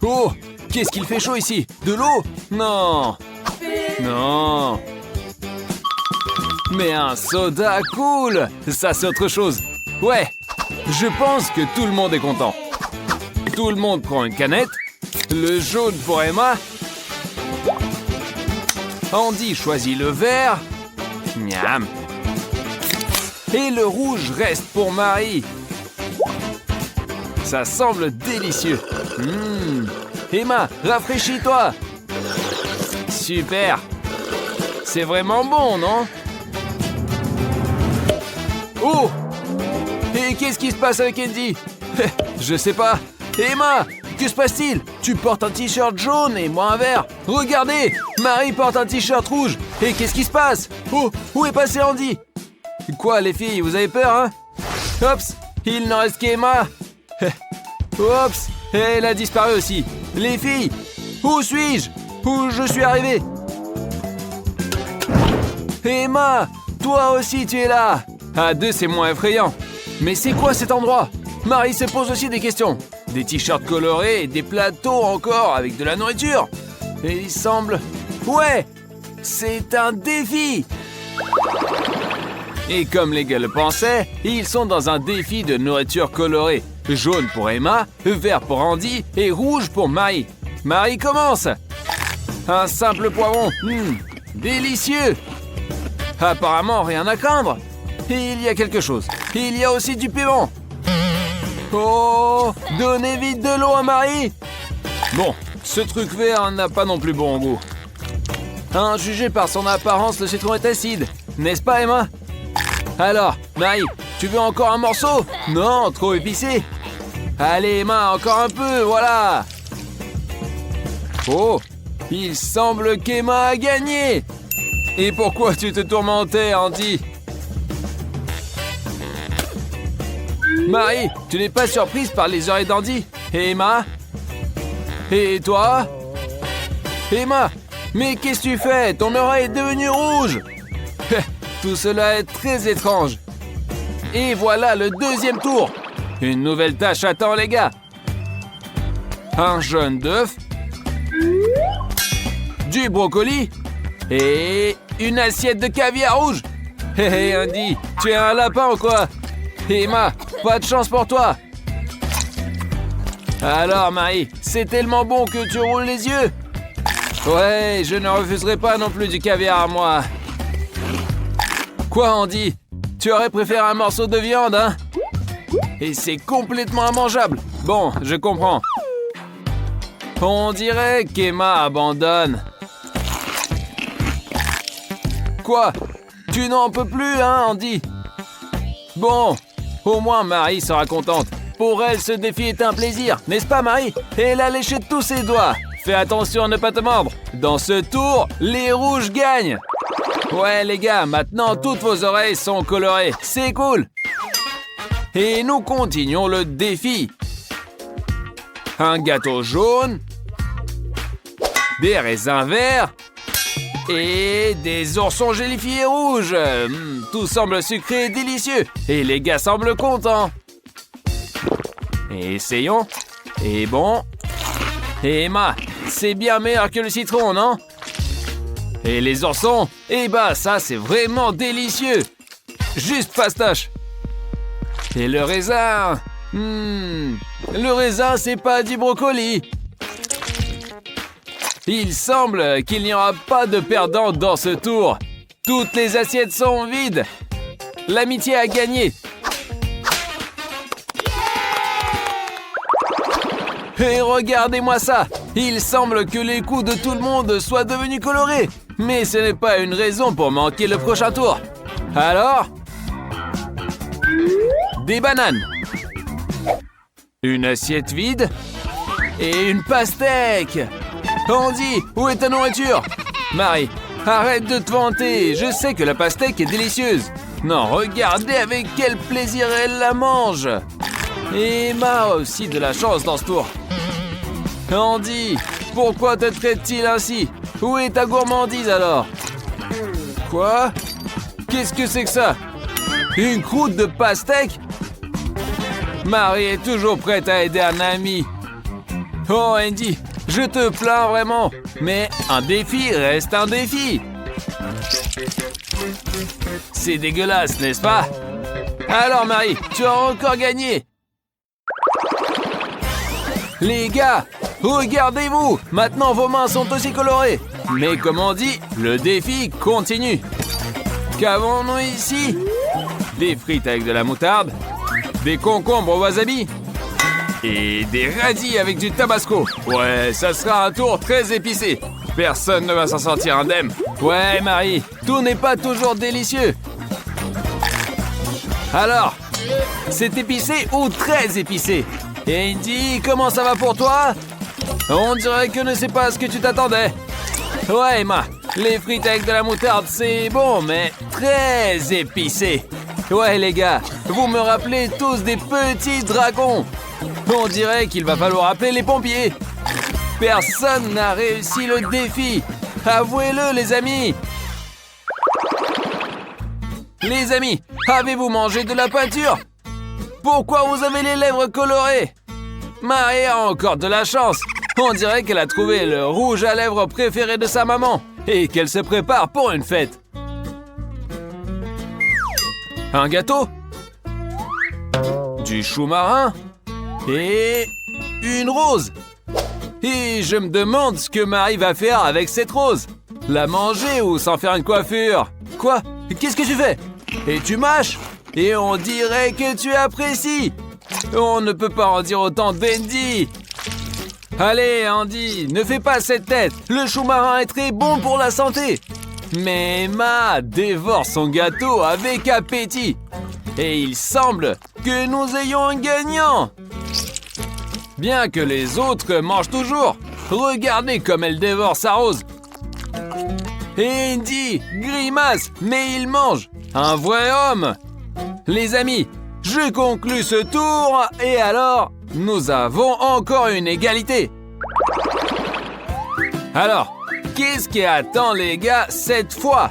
Oh, qu'est-ce qu'il fait chaud ici? De l'eau? Non. Non. Mais un soda cool, ça c'est autre chose. Ouais, je pense que tout le monde est content. Tout le monde prend une canette. Le jaune pour Emma. Andy choisit le vert. Miam. Et le rouge reste pour Marie. Ça semble délicieux. Emma, rafraîchis-toi. Super. C'est vraiment bon, non? Oh! Et qu'est-ce qui se passe avec Andy? Je sais pas. Emma, que se passe-t-il? Tu portes un t-shirt jaune et moi un vert. Regardez, Marie porte un t-shirt rouge. Et qu'est-ce qui se passe? Oh, où est passé Andy? Quoi, les filles, vous avez peur, hein? Oups, il n'en reste qu'Emma. Oups, elle a disparu aussi. Les filles, où suis-je? Où je suis arrivé? Emma, toi aussi tu es là. À deux, c'est moins effrayant. Mais c'est quoi cet endroit? Marie se pose aussi des questions. Des t-shirts colorés et des plateaux encore avec de la nourriture. Et il semble... Ouais, c'est un défi. Et comme les gars le pensaient, ils sont dans un défi de nourriture colorée. Jaune pour Emma, vert pour Andy et rouge pour Marie. Marie commence. Un simple poivron. Délicieux. Apparemment, rien à craindre. Et il y a quelque chose. Il y a aussi du piment. Oh, donnez vite de l'eau à Marie. Bon, ce truc vert n'a pas non plus bon goût. Jugé par son apparence, le citron est acide. N'est-ce pas, Emma? Alors, Marie, tu veux encore un morceau? Non, trop épicé. Allez, Emma, encore un peu, voilà. Oh, il semble qu'Emma a gagné. Et pourquoi tu te tourmentais, Andy? Marie, tu n'es pas surprise par les oreilles d'Andy? Et Emma? Et toi? Emma, mais qu'est-ce que tu fais? Ton oreille est devenue rouge. Tout cela est très étrange. Et voilà le deuxième tour. Une nouvelle tâche attend les gars. Un jaune d'œuf. Du brocoli. Et une assiette de caviar rouge. Hé Andy, tu es un lapin ou quoi? Emma, pas de chance pour toi. Alors Marie, c'est tellement bon que tu roules les yeux. Ouais, je ne refuserai pas non plus du caviar à moi. Quoi Andy? Tu aurais préféré un morceau de viande, hein? Et c'est complètement immangeable. Bon, je comprends. On dirait qu'Emma abandonne. Quoi? Tu n'en peux plus, hein, Andy? Bon, au moins Marie sera contente. Pour elle, ce défi est un plaisir, n'est-ce pas, Marie? Et elle a léché tous ses doigts. Fais attention à ne pas te mordre. Dans ce tour, les rouges gagnent. Ouais, les gars, maintenant, toutes vos oreilles sont colorées. C'est cool. Et nous continuons le défi. Un gâteau jaune. Des raisins verts. Et des oursons gélifiés rouges. Tout semble sucré et délicieux. Et les gars semblent contents. Essayons. Et bon. Et Emma, c'est bien meilleur que le citron, non? Et les oursons? Eh bah, ça, c'est vraiment délicieux. Juste fastoche. Et le raisin? Le raisin, c'est pas du brocoli. Il semble qu'il n'y aura pas de perdant dans ce tour. Toutes les assiettes sont vides. L'amitié a gagné. Et regardez-moi ça. Il semble que les coups de tout le monde soient devenus colorés. Mais ce n'est pas une raison pour manquer le prochain tour. Alors? Des bananes. Une assiette vide. Et une pastèque. Andy, où est ta nourriture? Marie, arrête de te vanter. Je sais que la pastèque est délicieuse. Non, regardez avec quel plaisir elle la mange. Et Emma a aussi de la chance dans ce tour. Andy, pourquoi te traite-t-il ainsi? Où est ta gourmandise alors? Quoi? Qu'est-ce que c'est que ça? Une croûte de pastèque? Marie est toujours prête à aider un ami. Oh Andy, je te plains vraiment. Mais un défi reste un défi. C'est dégueulasse, n'est-ce pas? Alors Marie, tu as encore gagné. Les gars, regardez-vous. Maintenant vos mains sont aussi colorées. Mais comme on dit, le défi continue. Qu'avons-nous ici? Des frites avec de la moutarde, des concombres au wasabi et des radis avec du tabasco. Ouais, ça sera un tour très épicé. Personne ne va s'en sortir indemne. Ouais, Marie, tout n'est pas toujours délicieux. Alors, c'est épicé ou très épicé? Andy, comment ça va pour toi? On dirait que ne sais pas ce que tu t'attendais. Ouais, Emma, les frites avec de la moutarde, c'est bon, mais très épicé. Ouais, les gars, vous me rappelez tous des petits dragons. On dirait qu'il va falloir appeler les pompiers. Personne n'a réussi le défi. Avouez-le, les amis. Les amis, avez-vous mangé de la peinture? Pourquoi vous avez les lèvres colorées? Marie a encore de la chance. On dirait qu'elle a trouvé le rouge à lèvres préféré de sa maman et qu'elle se prépare pour une fête. Un gâteau? Du chou marin? Et une rose? Et je me demande ce que Marie va faire avec cette rose. La manger ou s'en faire une coiffure? Quoi? Qu'est-ce que tu fais? Et tu mâches? Et on dirait que tu apprécies. On ne peut pas en dire autant d'Andy. Allez, Andy, ne fais pas cette tête. Le chou marin est très bon pour la santé. Mais Emma dévore son gâteau avec appétit. Et il semble que nous ayons un gagnant. Bien que les autres mangent toujours, regardez comme elle dévore sa rose. Andy grimace, mais il mange. Un vrai homme. Les amis, je conclus ce tour et alors, nous avons encore une égalité. Alors, qu'est-ce qui attend les gars cette fois?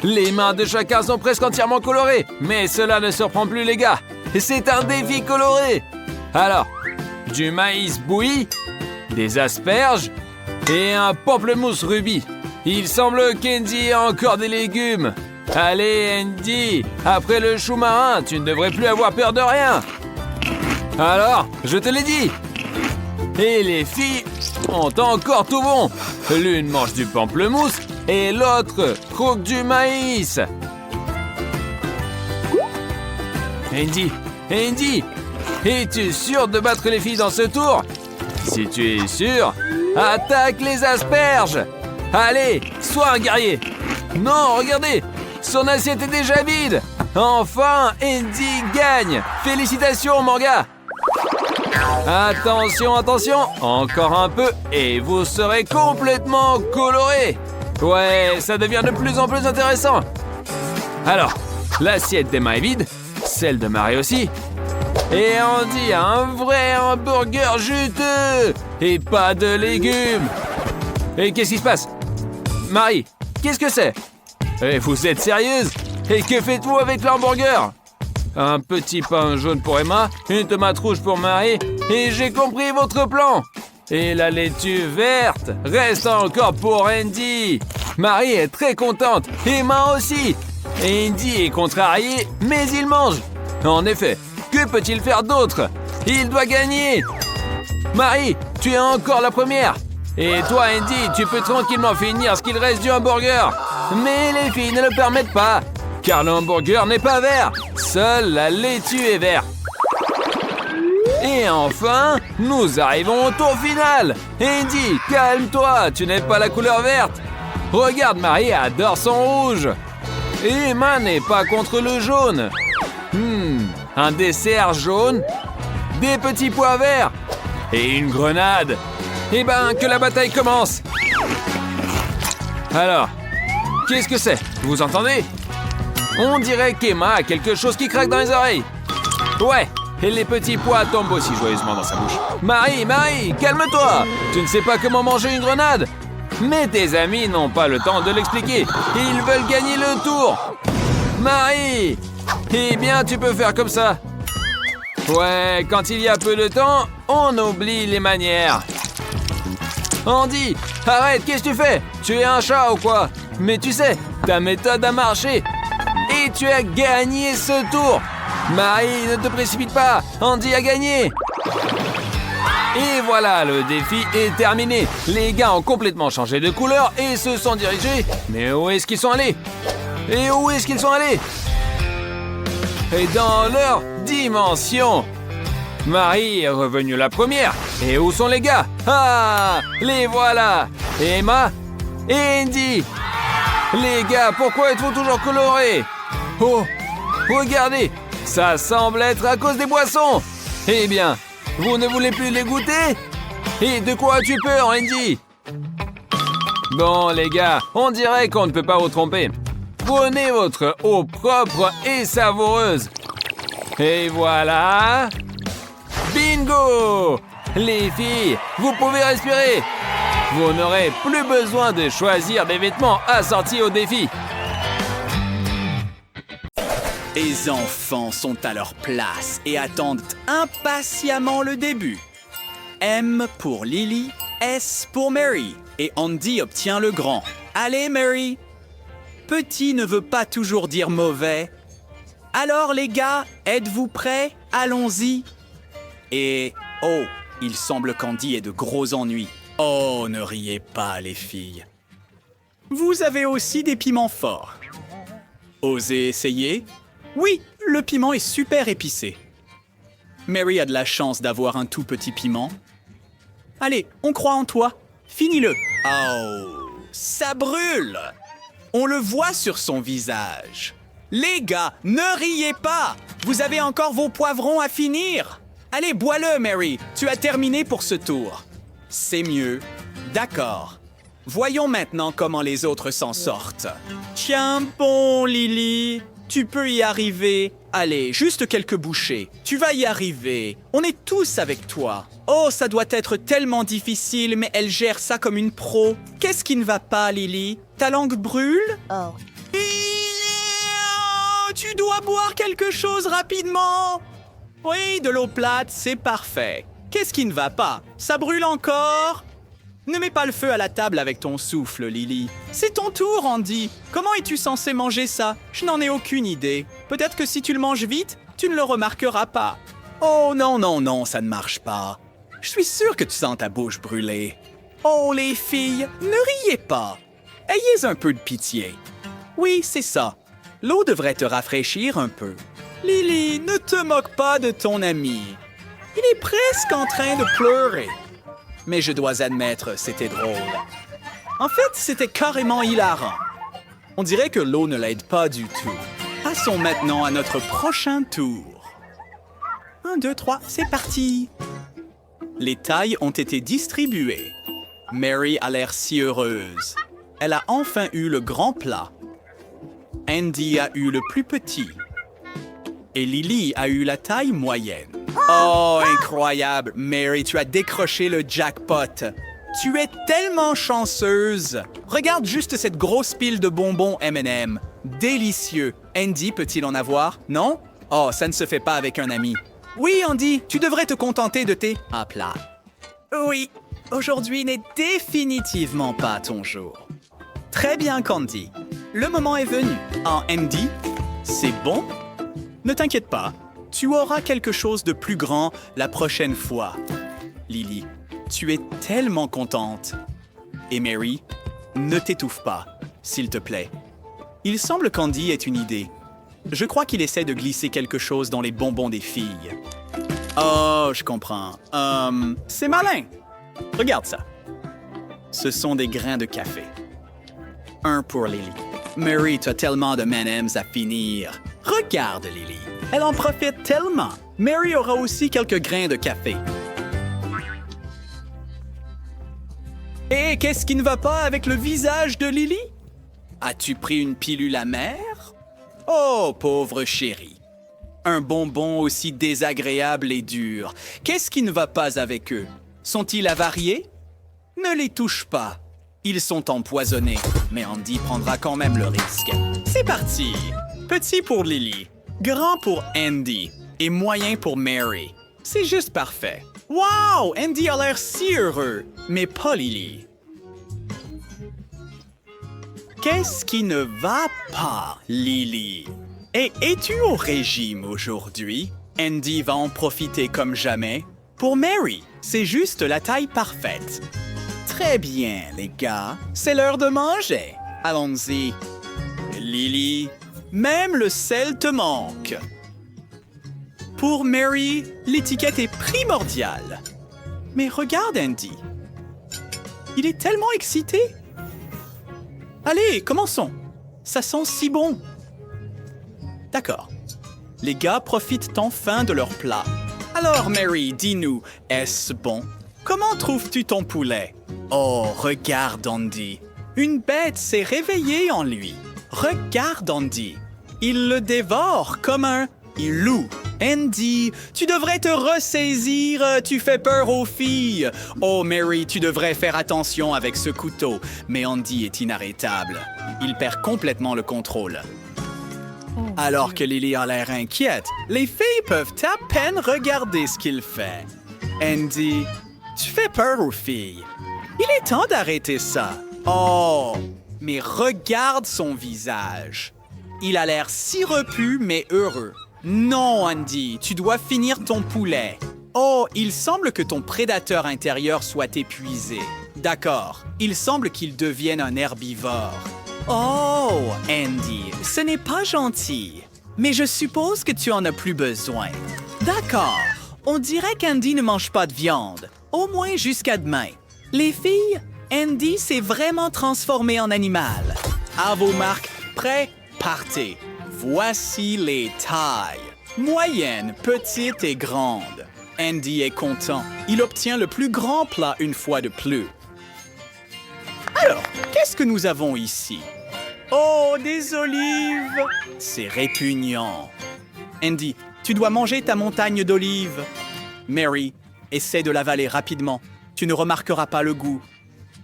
Les mains de chacun sont presque entièrement colorées, mais cela ne surprend plus les gars. C'est un défi coloré. Alors, du maïs bouilli, des asperges et un pamplemousse rubis. Il semble qu'Andy a encore des légumes. Allez Andy, après le chou marin, tu ne devrais plus avoir peur de rien. Alors, je te l'ai dit. Et les filles ont encore tout bon. L'une mange du pamplemousse et l'autre croque du maïs. Andy, es-tu sûr de battre les filles dans ce tour? Si tu es sûr, attaque les asperges. Allez, sois un guerrier. Non, regardez, son assiette est déjà vide. Enfin, Andy gagne. Félicitations, mon gars. Attention, encore un peu et vous serez complètement coloré. Ouais, ça devient de plus en plus intéressant. Alors, l'assiette d'Emma est vide, celle de Marie aussi. Et Andy a un vrai hamburger juteux et pas de légumes. Et qu'est-ce qui se passe? Marie, qu'est-ce que c'est? Et vous êtes sérieuse? Et que faites-vous avec l'hamburger? Un petit pain jaune pour Emma, une tomate rouge pour Marie, et j'ai compris votre plan. Et la laitue verte reste encore pour Andy. Marie est très contente, Emma aussi. Andy est contrarié, mais il mange. En effet, que peut-il faire d'autre? Il doit gagner. Marie, tu es encore la première. Et toi, Andy, tu peux tranquillement finir ce qu'il reste du hamburger. Mais les filles ne le permettent pas, car le hamburger n'est pas vert. Seule la laitue est verte. Et enfin, nous arrivons au tour final. Andy, calme-toi, tu n'es pas la couleur verte. Regarde, Marie adore son rouge. Et Emma n'est pas contre le jaune. Un dessert jaune, des petits pois verts et une grenade. Eh ben, que la bataille commence. Alors, qu'est-ce que c'est? Vous entendez? On dirait qu'Emma a quelque chose qui craque dans les oreilles. Ouais, et les petits pois tombent aussi joyeusement dans sa bouche. Marie, calme-toi. Tu ne sais pas comment manger une grenade. Mais tes amis n'ont pas le temps de l'expliquer. Ils veulent gagner le tour. Marie, eh bien, tu peux faire comme ça. Ouais, quand il y a peu de temps, on oublie les manières. Andy, arrête, qu'est-ce que tu fais? Tu es un chat ou quoi? Mais tu sais, ta méthode a marché. Et tu as gagné ce tour. Marie, ne te précipite pas. Andy a gagné. Et voilà, le défi est terminé. Les gars ont complètement changé de couleur et se sont dirigés. Mais où est-ce qu'ils sont allés? Et où est-ce qu'ils sont allés? Et dans leur dimension. Marie est revenue la première. Et où sont les gars? Ah, les voilà. Emma et Andy. Les gars, pourquoi êtes-vous toujours colorés? Oh, regardez, ça semble être à cause des boissons. Eh bien, vous ne voulez plus les goûter? Et de quoi as-tu peur, Andy? Bon, les gars, on dirait qu'on ne peut pas vous tromper. Prenez votre eau propre et savoureuse. Et voilà. Bingo! Les filles, vous pouvez respirer. Vous n'aurez plus besoin de choisir des vêtements assortis au défi. Les enfants sont à leur place et attendent impatiemment le début. M pour Lily, S pour Mary. Et Andy obtient le grand. Allez, Mary! Petit ne veut pas toujours dire mauvais. Alors, les gars, êtes-vous prêts? Allons-y. Et... oh, il semble qu'Andy ait de gros ennuis. Oh, ne riez pas, les filles. Vous avez aussi des piments forts. Osez essayer? Oui, le piment est super épicé. Mary a de la chance d'avoir un tout petit piment. Allez, on croit en toi. Finis-le. Oh, ça brûle! On le voit sur son visage. Les gars, ne riez pas! Vous avez encore vos poivrons à finir. Allez, bois-le, Mary. Tu as terminé pour ce tour. C'est mieux. D'accord. Voyons maintenant comment les autres s'en sortent. Tiens bon, Lily. Tu peux y arriver. Allez, juste quelques bouchées. Tu vas y arriver. On est tous avec toi. Oh, ça doit être tellement difficile, mais elle gère ça comme une pro. Qu'est-ce qui ne va pas, Lily? Ta langue brûle? Oh. Tu dois boire quelque chose rapidement. Oui, de l'eau plate, c'est parfait. Qu'est-ce qui ne va pas? Ça brûle encore? Ne mets pas le feu à la table avec ton souffle, Lily. C'est ton tour, Andy. Comment es-tu censé manger ça? Je n'en ai aucune idée. Peut-être que si tu le manges vite, tu ne le remarqueras pas. Oh non, non, non, ça ne marche pas. Je suis sûre que tu sens ta bouche brûler. Oh, les filles, ne riez pas. Ayez un peu de pitié. Oui, c'est ça. L'eau devrait te rafraîchir un peu. Lily, ne te moque pas de ton ami. Il est presque en train de pleurer. Mais je dois admettre, c'était drôle. En fait, c'était carrément hilarant. On dirait que l'eau ne l'aide pas du tout. Passons maintenant à notre prochain tour. 1, 2, 3, c'est parti. Les tailles ont été distribuées. Mary a l'air si heureuse. Elle a enfin eu le grand plat. Andy a eu le plus petit. Et Lily a eu la taille moyenne. Oh, incroyable! Mary, tu as décroché le jackpot. Tu es tellement chanceuse. Regarde juste cette grosse pile de bonbons M&M. Délicieux. Andy, peut-il en avoir? Non? Oh, ça ne se fait pas avec un ami. Oui, Andy, tu devrais te contenter de tes plats. Oui, aujourd'hui n'est définitivement pas ton jour. Très bien, Candy. Le moment est venu. Andy, c'est bon? Ne t'inquiète pas. Tu auras quelque chose de plus grand la prochaine fois. Lily, tu es tellement contente. Et Mary, ne t'étouffe pas, s'il te plaît. Il semble qu'Andy ait une idée. Je crois qu'il essaie de glisser quelque chose dans les bonbons des filles. Oh, je comprends. C'est malin. Regarde ça. Ce sont des grains de café. Un pour Lily. Mary, tu as tellement de M&M's à finir. Regarde, Lily. Elle en profite tellement. Mary aura aussi quelques grains de café. Et qu'est-ce qui ne va pas avec le visage de Lily? As-tu pris une pilule amère? Oh, pauvre chérie. Un bonbon aussi désagréable et dur. Qu'est-ce qui ne va pas avec eux? Sont-ils avariés? Ne les touche pas. Ils sont empoisonnés, mais Andy prendra quand même le risque. C'est parti! Petit pour Lily, grand pour Andy et moyen pour Mary. C'est juste parfait. Wow! Andy a l'air si heureux, mais pas Lily. Qu'est-ce qui ne va pas, Lily? Et es-tu au régime aujourd'hui? Andy va en profiter comme jamais. Pour Mary, c'est juste la taille parfaite. Très bien, les gars, c'est l'heure de manger. Allons-y. Lily, même le sel te manque. Pour Mary, l'étiquette est primordiale. Mais regarde Andy. Il est tellement excité. Allez, commençons. Ça sent si bon. D'accord. Les gars profitent enfin de leur plat. Alors Mary, dis-nous, est-ce bon? Comment trouves-tu ton poulet? Oh, regarde Andy. Une bête s'est réveillée en lui. Regarde Andy. Il le dévore comme un loup. Andy, tu devrais te ressaisir, tu fais peur aux filles. Oh Mary, tu devrais faire attention avec ce couteau. Mais Andy est inarrêtable. Il perd complètement le contrôle. Alors que Lily a l'air inquiète, les filles peuvent à peine regarder ce qu'il fait. Andy, tu fais peur aux filles. Il est temps d'arrêter ça. Oh, mais regarde son visage. Il a l'air si repu mais heureux. Non, Andy, tu dois finir ton poulet. Oh, il semble que ton prédateur intérieur soit épuisé. D'accord, il semble qu'il devienne un herbivore. Oh, Andy, ce n'est pas gentil. Mais je suppose que tu en as plus besoin. D'accord, on dirait qu'Andy ne mange pas de viande. Au moins jusqu'à demain. Les filles, Andy s'est vraiment transformé en animal. À vos marques, prêts, partez. Voici les tailles. Moyenne, petite et grande. Andy est content. Il obtient le plus grand plat une fois de plus. Alors, qu'est-ce que nous avons ici? Oh, des olives! C'est répugnant. Andy, tu dois manger ta montagne d'olives. Mary, essaie de l'avaler rapidement. Tu ne remarqueras pas le goût.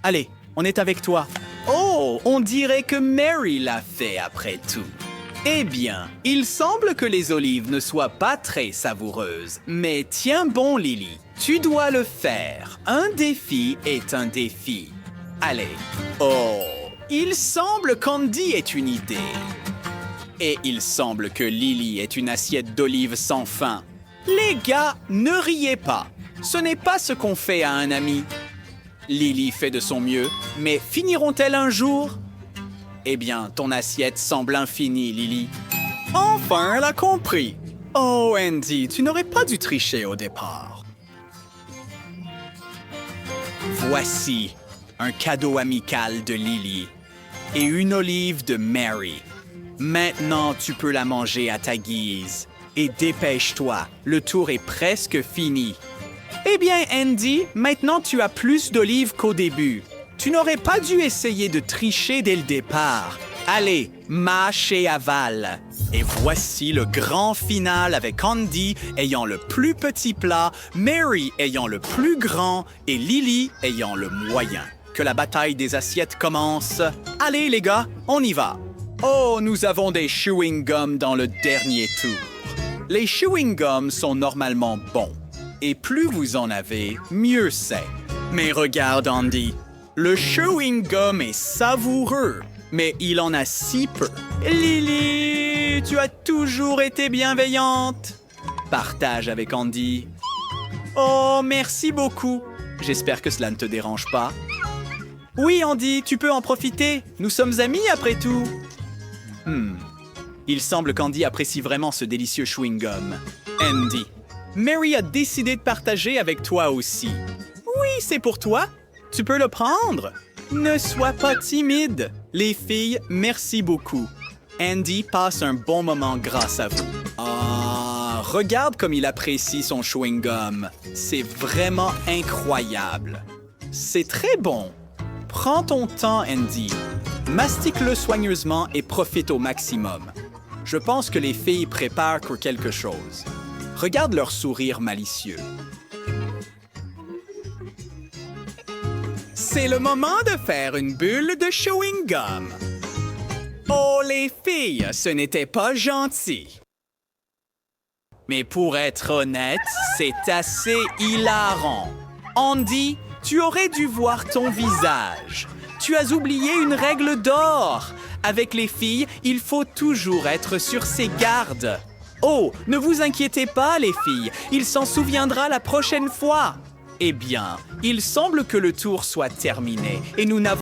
Allez, on est avec toi. Oh, on dirait que Mary l'a fait après tout. Eh bien, il semble que les olives ne soient pas très savoureuses. Mais tiens bon, Lily, tu dois le faire. Un défi est un défi. Allez. Oh, il semble qu'Andy ait une idée. Et il semble que Lily ait une assiette d'olives sans fin. Les gars, ne riez pas. Ce n'est pas ce qu'on fait à un ami. Lily fait de son mieux, mais finiront-elles un jour? Eh bien, ton assiette semble infinie, Lily. Enfin, elle a compris. Oh, Andy, tu n'aurais pas dû tricher au départ. Voici un cadeau amical de Lily et une olive de Mary. Maintenant, tu peux la manger à ta guise. Et dépêche-toi, le tour est presque fini. Eh bien, Andy, maintenant tu as plus d'olives qu'au début. Tu n'aurais pas dû essayer de tricher dès le départ. Allez, mâche et avale. Et voici le grand final avec Andy ayant le plus petit plat, Mary ayant le plus grand et Lily ayant le moyen. Que la bataille des assiettes commence. Allez les gars, on y va. Oh, nous avons des chewing-gums dans le dernier tour. Les chewing-gums sont normalement bons. Et plus vous en avez, mieux c'est. Mais regarde Andy, le chewing-gum est savoureux, mais il en a si peu. Lily, tu as toujours été bienveillante. Partage avec Andy. Oh, merci beaucoup. J'espère que cela ne te dérange pas. Oui, Andy, tu peux en profiter. Nous sommes amis après tout. Il semble qu'Andy apprécie vraiment ce délicieux chewing-gum. Andy, Mary a décidé de partager avec toi aussi. Oui, c'est pour toi. Tu peux le prendre. Ne sois pas timide. Les filles, merci beaucoup. Andy passe un bon moment grâce à vous. Ah, regarde comme il apprécie son chewing-gum. C'est vraiment incroyable. C'est très bon. Prends ton temps, Andy. Mastique-le soigneusement et profite au maximum. Je pense que les filles préparent pour quelque chose. Regarde leur sourire malicieux. C'est le moment de faire une bulle de chewing-gum. Oh, les filles, ce n'était pas gentil. Mais pour être honnête, c'est assez hilarant. Andy, tu aurais dû voir ton visage. Tu as oublié une règle d'or. Avec les filles, il faut toujours être sur ses gardes. Oh, ne vous inquiétez pas, les filles. Il s'en souviendra la prochaine fois. Eh bien, il semble que le tour soit terminé et nous n'avons